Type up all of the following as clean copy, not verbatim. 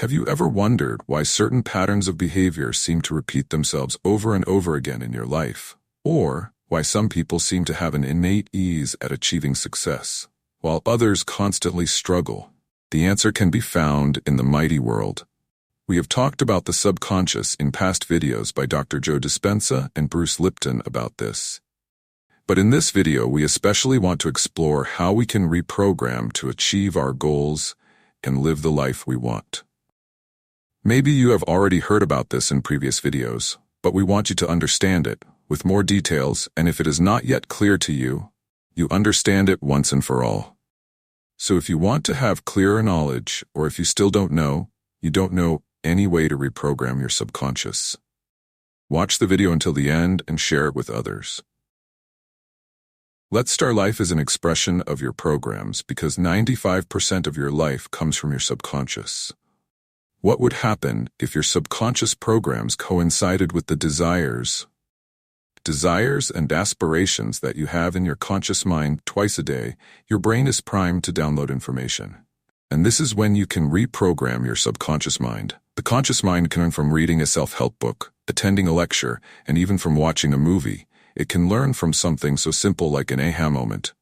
Have you ever wondered why certain patterns of behavior seem to repeat themselves over and over again in your life? Or why some people seem to have an innate ease at achieving success, while others constantly struggle? The answer can be found in the mighty world. We have talked about the subconscious in past videos by Dr. Joe Dispenza and Bruce Lipton about this. But in this video, we especially want to explore how we can reprogram to achieve our goals and live the life we want. Maybe you have already heard about this in previous videos, but we want you to understand it with more details, and if it is not yet clear to you, you understand it once and for all. So if you want to have clearer knowledge, or if you still don't know, you don't know any way to reprogram your subconscious, watch the video until the end and share it with others. Let's start. Life is an expression of your programs because 95% of your life comes from your subconscious. What would happen if your subconscious programs coincided with the desires and aspirations that you have in your conscious mind? Twice a day, your brain is primed to download information. And this is when you can reprogram your subconscious mind. The conscious mind can learn from reading a self-help book, attending a lecture, and even from watching a movie. It can learn from something so simple like an aha moment.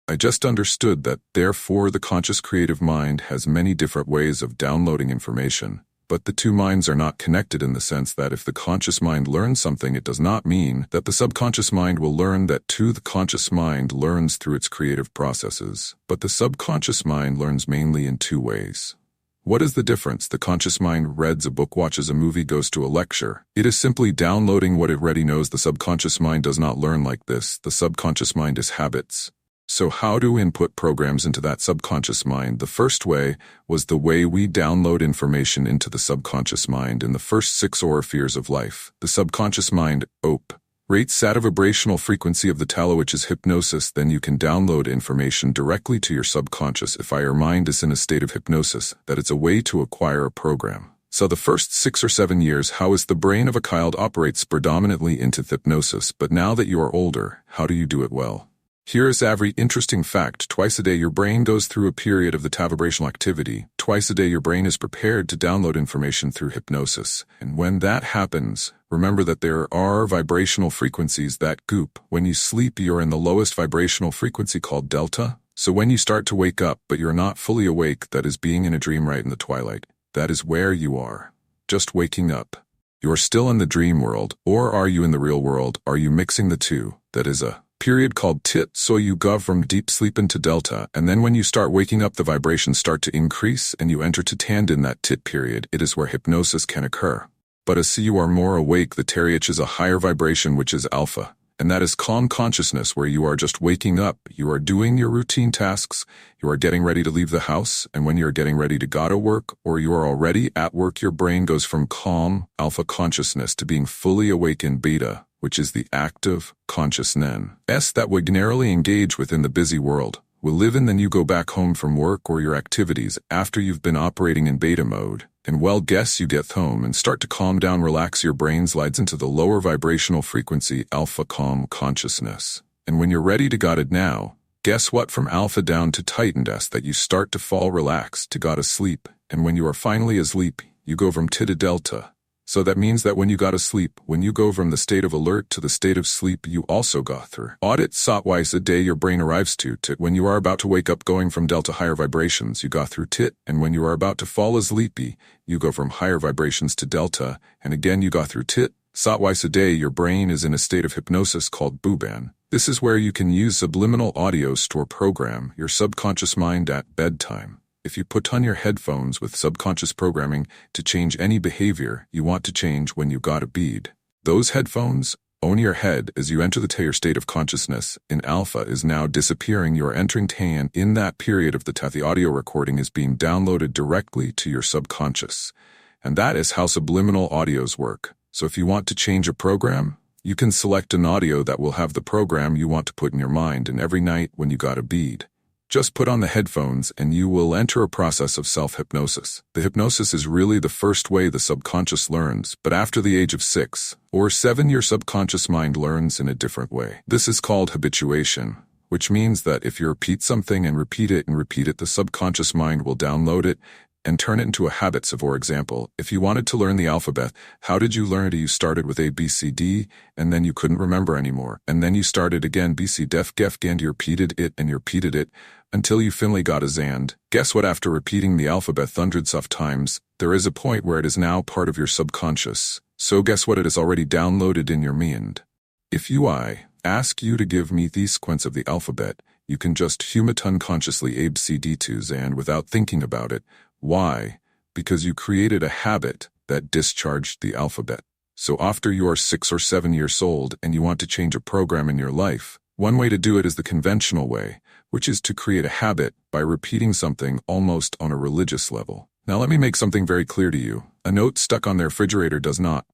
I just understood that, therefore, the conscious creative mind has many different ways of downloading information, but the two minds are not connected in the sense that if the conscious mind learns something, it does not mean that the subconscious mind will learn that too. The conscious mind learns through its creative processes, but the subconscious mind learns mainly in two ways. What is the difference? The conscious mind reads a book, watches a movie, goes to a lecture. It is simply downloading what it already knows. The subconscious mind does not learn like this. The subconscious mind is habits. So how do we input programs into that subconscious mind? The first way was the way we download information into the subconscious mind in the first 6 aura spheres of life. The subconscious mind, OP, rates at a vibrational frequency of the talo, which is hypnosis. Then you can download information directly to your subconscious if your mind is in a state of hypnosis. That it's a way to acquire a program. So the first 6 or 7 years, how is the brain of a child operates predominantly into hypnosis, but now that you are older, how do you do it well? Here is a very interesting fact. Twice a day your brain goes through a period of the vibrational activity. Twice a day your brain is prepared to download information through hypnosis. And when that happens, remember that there are vibrational frequencies that goop. When you sleep, you're in the lowest vibrational frequency called delta. So when you start to wake up but you're not fully awake, that is being in a dream right in the twilight. That is where you are. Just waking up. You're still in the dream world, or are you in the real world? Are you mixing the two? That is a period called tit. So you go from deep sleep into delta, and then when you start waking up, the vibrations start to increase and you enter to tand in that tit period. It is where hypnosis can occur. But as you are more awake, the TH is a higher vibration, which is alpha, and that is calm consciousness, where you are just waking up, you are doing your routine tasks, you are getting ready to leave the house, and when you're getting ready to go to work, or you are already at work, your brain goes from calm, alpha consciousness to being fully awake in beta, which is the active consciousness that would narrowly engage within the busy world, will live in. Then you go back home from work or your activities after you've been operating in beta mode, and well, guess you get home and start to calm down, relax. Your brain slides into the lower vibrational frequency, alpha calm consciousness. And when you're ready to got it now, guess what? From alpha down to tightened that you start to fall relaxed to go to sleep. And when you are finally asleep, you go from T to delta. So that means that when you go to sleep, when you go from the state of alert to the state of sleep, you also go through audit twice a day. Your brain arrives to tit. When you are about to wake up, going from delta higher vibrations, you go through tit. And when you are about to fall asleepy, you go from higher vibrations to delta, and again you go through tit. Twice a day, your brain is in a state of hypnosis called buban. This is where you can use subliminal audio store program your subconscious mind at bedtime. If you put on your headphones with subconscious programming to change any behavior you want to change when you got a bead, those headphones own your head as you enter the your state of consciousness. In alpha is now disappearing. You are entering tan. In that period of the audio recording is being downloaded directly to your subconscious. And that is how subliminal audios work. So if you want to change a program, you can select an audio that will have the program you want to put in your mind, and every night when you got a bead, just put on the headphones and you will enter a process of self-hypnosis. The hypnosis is really the first way the subconscious learns, but after the age of 6 or 7, your subconscious mind learns in a different way. This is called habituation, which means that if you repeat something and repeat it, the subconscious mind will download it and turn it into a habit. So for example, if you wanted to learn the alphabet, how did you learn it? You started with A, B, C, D, and then you couldn't remember anymore. And then you started again, B, C, D, F, G, F, G, and you repeated it and you repeated it until you finally got a Z. And guess what? After repeating the alphabet hundreds of times, there is a point where it is now part of your subconscious. So guess what? It is already downloaded in your mind. If I ask you to give me the sequence of the alphabet, you can just hum it unconsciously A, B, C, D to Z and without thinking about it. Why? Because you created a habit that discharged the alphabet. So after you are 6 or 7 years old and you want to change a program in your life, one way to do it is the conventional way, which is to create a habit by repeating something almost on a religious level. Now let me make something very clear to you. A note stuck on the refrigerator does not.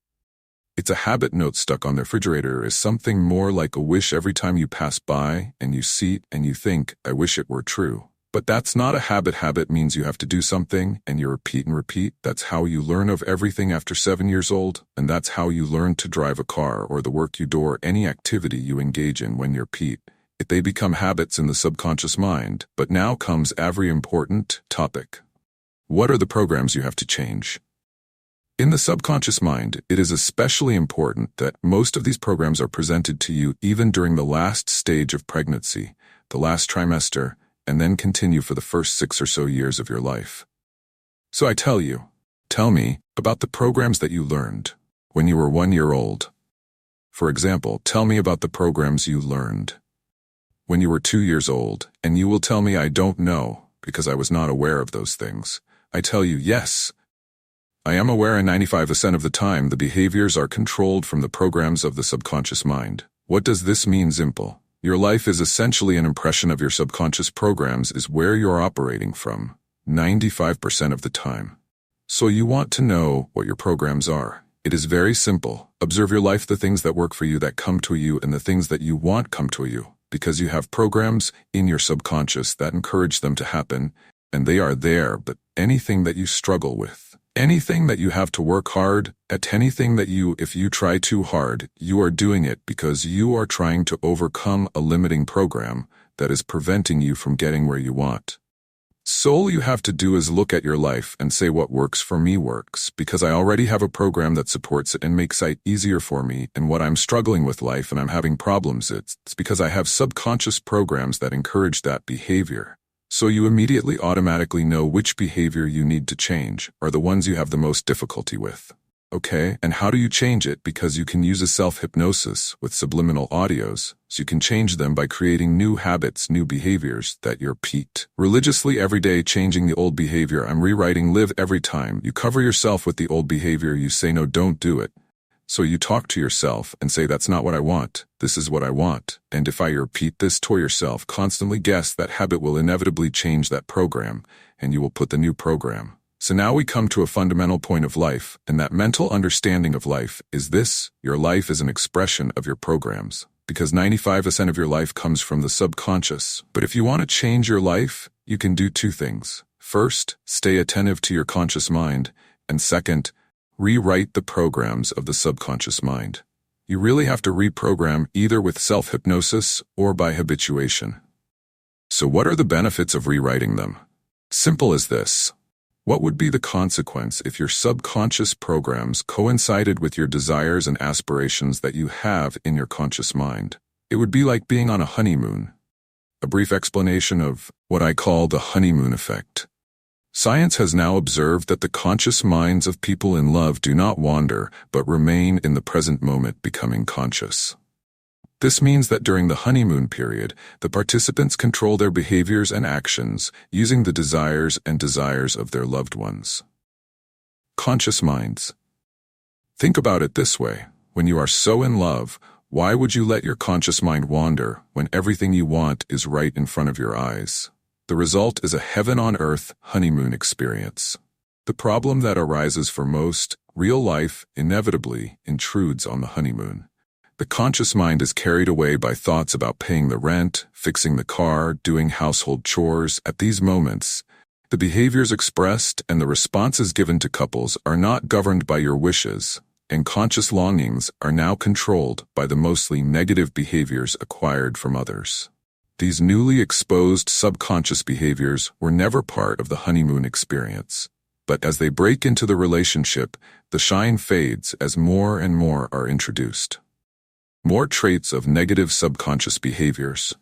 It's a habit. Note stuck on the refrigerator is something more like a wish. Every time you pass by and you see it and you think, I wish it were true. But that's not a habit. Habit means you have to do something and you repeat and repeat. That's how you learn of everything after 7 years old. And that's how you learn to drive a car or the work you do or any activity you engage in when you repeat. They become habits in the subconscious mind. But now comes every important topic. What are the programs you have to change? In the subconscious mind, it is especially important that most of these programs are presented to you even during the last stage of pregnancy, the last trimester, and then continue for the first 6 or so years of your life. So I tell me about the programs that you learned when you were 1 year old. For example, tell me about the programs you learned when you were 2 years old, and you will tell me I don't know because I was not aware of those things. I tell you, yes, I am aware, and 95% of the time the behaviors are controlled from the programs of the subconscious mind. What does this mean? Simple. Your life is essentially an impression of your subconscious programs is where you're operating from 95% of the time. So you want to know what your programs are. It is very simple. Observe your life, the things that work for you, that come to you, and the things that you want come to you, because you have programs in your subconscious that encourage them to happen, and they are there. But anything that you struggle with, anything that you have to work hard at, anything that if you try too hard, you are doing it because you are trying to overcome a limiting program that is preventing you from getting where you want. So all you have to do is look at your life and say, what works for me works because I already have a program that supports it and makes it easier for me. And what I'm struggling with life and I'm having problems, it's because I have subconscious programs that encourage that behavior. So you immediately automatically know which behavior you need to change are the ones you have the most difficulty with. Okay, and how do you change it? Because you can use a self-hypnosis with subliminal audios, so you can change them by creating new habits, new behaviors that you repeat religiously every day, changing the old behavior. I'm rewriting live every time you cover yourself with the old behavior. You say, no, don't do it. So you talk to yourself and say, that's not what I want. This is what I want. And if I repeat this to yourself, constantly guess that habit will inevitably change that program, and you will put the new program. So now we come to a fundamental point of life, and that mental understanding of life is this: your life is an expression of your programs, because 95% of your life comes from the subconscious. But if you want to change your life, you can do two things. First, stay attentive to your conscious mind, and second, rewrite the programs of the subconscious mind. You really have to reprogram either with self-hypnosis or by habituation. So what are the benefits of rewriting them? Simple as this. What would be the consequence if your subconscious programs coincided with your desires and aspirations that you have in your conscious mind? It would be like being on a honeymoon. A brief explanation of what I call the honeymoon effect. Science has now observed that the conscious minds of people in love do not wander, but remain in the present moment, becoming conscious. This means that during the honeymoon period, the participants control their behaviors and actions using the desires of their loved ones. Conscious minds. Think about it this way. When you are so in love, why would you let your conscious mind wander when everything you want is right in front of your eyes? The result is a heaven-on-earth honeymoon experience. The problem that arises for most, real life inevitably intrudes on the honeymoon. The conscious mind is carried away by thoughts about paying the rent, fixing the car, doing household chores. At these moments, the behaviors expressed and the responses given to couples are not governed by your wishes, and conscious longings are now controlled by the mostly negative behaviors acquired from others. These newly exposed subconscious behaviors were never part of the honeymoon experience. But as they break into the relationship, the shine fades as more and more are introduced. More traits of negative subconscious behaviors.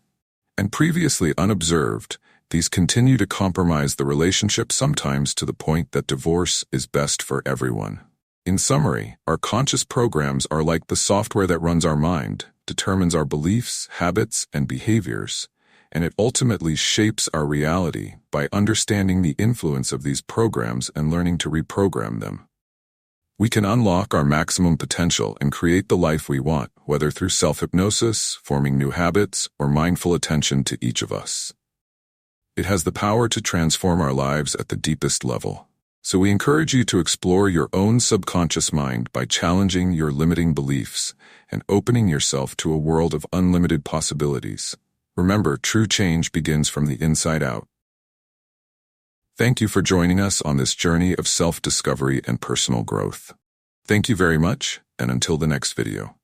And previously unobserved, these continue to compromise the relationship, sometimes to the point that divorce is best for everyone. In summary, our conscious programs are like the software that runs our mind, determines our beliefs, habits, and behaviors, and it ultimately shapes our reality by understanding the influence of these programs and learning to reprogram them. We can unlock our maximum potential and create the life we want, whether through self-hypnosis, forming new habits, or mindful attention to each of us. It has the power to transform our lives at the deepest level. So we encourage you to explore your own subconscious mind by challenging your limiting beliefs and opening yourself to a world of unlimited possibilities. Remember, true change begins from the inside out. Thank you for joining us on this journey of self-discovery and personal growth. Thank you very much, and until the next video.